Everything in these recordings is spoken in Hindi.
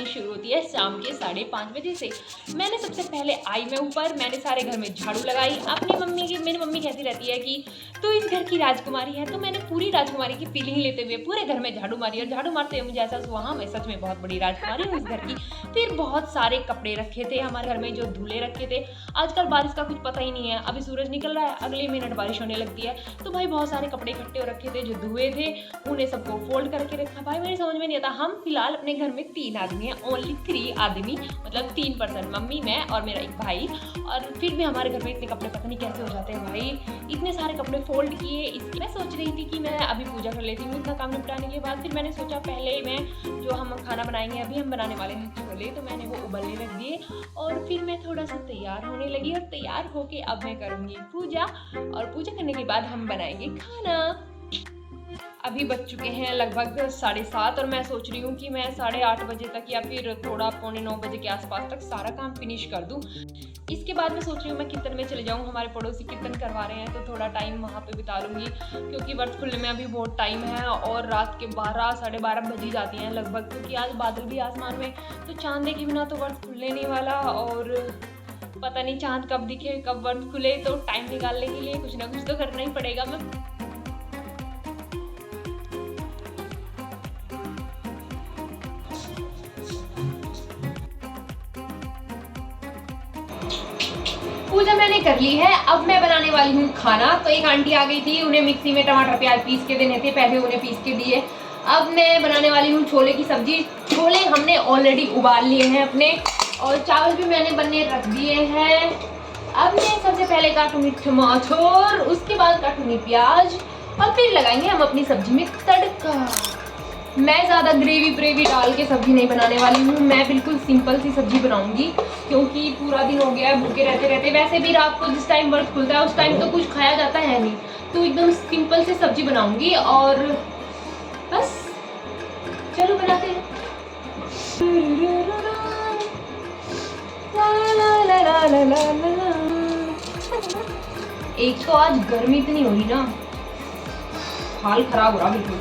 होनी शुरू होती है शाम के 5:30 बजे से। मैंने सबसे पहले आई मैं ऊपर, मैंने सारे घर में झाड़ू लगाई। अपनी मम्मी की मेरी मम्मी कहती रहती है कि तू इस घर की राजकुमारी है, तो मैंने पूरी राजकुमारी की फीलिंग लेते हुए पूरे घर में झाड़ू मारी और झाड़ू मारते हुए मुझे ऐसा हुआ हाँ मैं सच में बहुत बड़ी राजकुमारी हूँ इस घर की। फिर बहुत सारे कपड़े रखे थे हमारे घर में जो धुले रखे थे। आजकल बारिश का कुछ पता ही नहीं है, अभी सूरज निकल रहा है, अगले मिनट बारिश होने लगती है। तो भाई बहुत सारे कपड़े इकट्ठे हो रखे थे जो धुए थे, उन्हें सबको फोल्ड करके रखा। भाई मेरी समझ में नहीं आता, हम फिलहाल अपने घर में 3 आदमी हैं, ओनली 3 आदमी, मतलब 3 पर्सन, मम्मी मैं और मेरा एक भाई। और फिर भी हमारे घर में इतने कपड़े पता नहीं कैसे हो जाते हैं भाई, इतने सारे कपड़े फोल्ड किए। इसकी मैं सोच रही थी कि मैं अभी पूजा कर लेती हूँ इतना काम निपटाने के बाद। फिर मैंने सोचा पहले मैं जो हम खाना बनाएंगे, अभी हम बनाने वाले हैं छोले, तो मैंने वो उबलने रख दिए और फिर मैं थोड़ा सा तैयार होने लगी। और तैयार होके अब मैं करूँगी पूजा, और पूजा करने के बाद हम बनाएंगे खाना। अभी बज चुके हैं लगभग 7:30 और मैं सोच रही हूँ कि मैं 8:30 बजे तक या फिर थोड़ा 8:45 बजे के आसपास तक सारा काम फिनिश कर दूँ। इसके बाद मैं सोच रही हूँ मैं कीर्तन में चले जाऊँ, हमारे पड़ोसी कीर्तन करवा रहे हैं तो थोड़ा टाइम वहाँ पे बिता लूँगी, क्योंकि व्रत खुलने में अभी बहुत टाइम है और रात के 12 साढ़े 12 बज ही जाती हैं लगभग, क्योंकि आज बादल भी आसमान में, तो चांद के बिना तो व्रत खुलने नहीं वाला। और पता नहीं चांद कब दिखे कब व्रत खुले, तो टाइम निकालने के लिए कुछ ना कुछ तो करना ही पड़ेगा। मैं पूजा मैंने कर ली है, अब मैं बनाने वाली हूँ खाना। तो एक आंटी आ गई थी, उन्हें मिक्सी में टमाटर प्याज पीस के देने थे, पहले उन्हें पीस के दिए। अब मैं बनाने वाली हूँ छोले की सब्जी। छोले हमने ऑलरेडी उबाल लिए हैं अपने, और चावल भी मैंने बनने रख दिए हैं। अब मैं सबसे पहले काटूंगी टमाटर, उसके बाद काटूंगी प्याज और फिर लगाएंगे हम अपनी सब्जी में तड़का। मैं ज़्यादा ग्रेवी डाल के सब्जी नहीं बनाने वाली हूँ, मैं बिल्कुल सिंपल सी सब्जी बनाऊंगी, क्योंकि पूरा दिन हो गया है भूखे रहते रहते। वैसे भी रात को जिस टाइम व्रत खुलता है उस टाइम तो कुछ खाया जाता है नहीं, तो एकदम सिंपल सी सब्जी बनाऊंगी और बस चलो बनाते हैं। एक तो आज गर्मी इतनी हो रही ना, हाल खराब हो रहा बिल्कुल।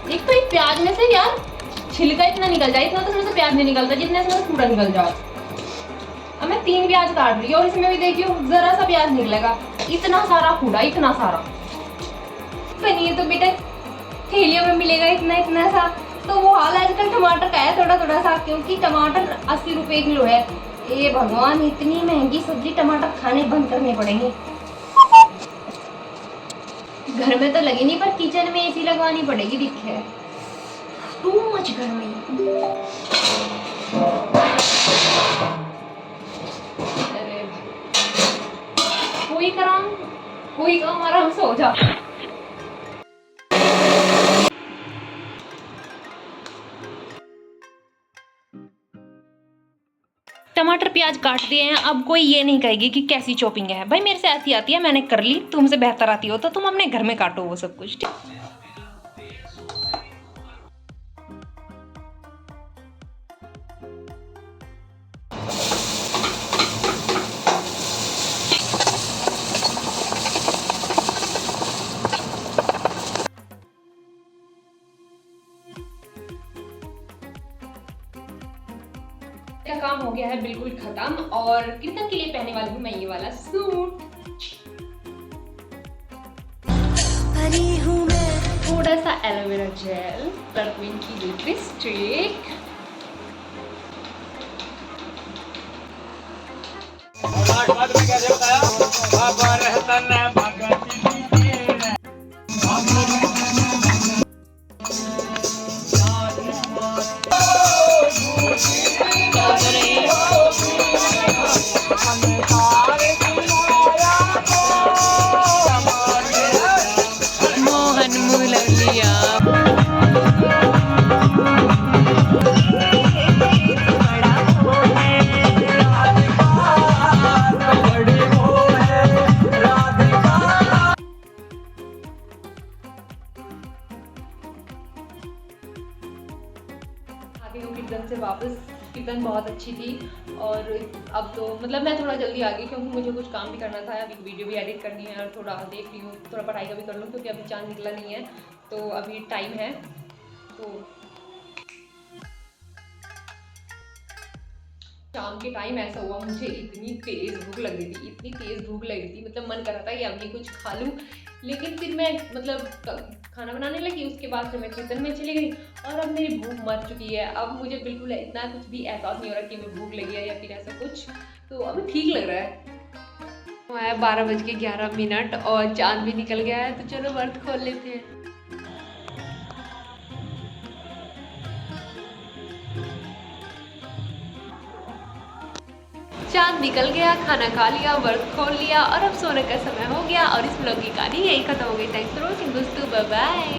एक तो एक प्याज में से यार छिलका इतना निकल जाए, इतना तो इसमें से प्याज नहीं निकलता जितने से पूरा निकल जाए। अब मैं 3 प्याज काट रही हूँ और इसमें भी देखियो जरा सा प्याज निकलेगा, इतना सारा कूड़ा, इतना सारा। पनीर तो बेटा थैलियों में मिलेगा इतना इतना सा, तो वो हाल आजकल टमाटर का है थोड़ा थोड़ा सा, क्योंकि टमाटर 80 रुपए किलो है। ए भगवान, इतनी महंगी सब्जी, टमाटर खाने बंद करने पड़ेंगे। घर में तो लगी नहीं, पर किचन में एसी लगवानी पड़ेगी, दिखे टू मच गर्मी। अरे कोई काम आराम से हो जा। टमाटर प्याज काट दिए हैं, अब कोई ये नहीं कहेगी कि कैसी चॉपिंग है। भाई मेरे से ऐसी आती है, मैंने कर ली, तुमसे बेहतर आती हो तो तुम अपने घर में काटो वो सब कुछ। का काम हो गया है बिल्कुल खत्म, और कीर्तन के लिए पहनने वाली हूँ मैं ये वाला सूट। थोड़ा सा एलोवेरा जेल, क्वीन की लिपस्टिक, मोहन मुललिया। कीर्तन से वापस, कीर्तन बहुत अच्छी थी। और अब तो मतलब मैं थोड़ा जल्दी आ गई, क्योंकि मुझे कुछ काम भी करना था, अभी वीडियो भी एडिट करनी है और थोड़ा देख रही हूँ, थोड़ा पढ़ाई का भी कर लूँ, क्योंकि अभी चांद निकला नहीं है तो अभी टाइम है। तो शाम के टाइम ऐसा हुआ, मुझे इतनी तेज़ भूख लग रही थी, इतनी तेज़ भूख लग रही थी, मतलब मन कर रहा था कि अभी कुछ खा लूँ। लेकिन फिर मैं खाना बनाने लगी, उसके बाद फिर मैं किचन में चली गई और अब मेरी भूख मर चुकी है। अब मुझे बिल्कुल इतना कुछ भी एहसास नहीं हो रहा कि मैं भूख लगी है या फिर ऐसा कुछ, तो अभी ठीक लग रहा है। तो है 12:11 और चाँद भी निकल गया है, तो चलो व्रत खोल लेते हैं। चाँद निकल गया, खाना खा लिया, व्रत खोल लिया और अब सोने का समय हो गया और इस व्लॉग की कहानी यही खत्म हो गई। थैंक्स फॉर वॉचिंग दोस्तों, बाय बाय।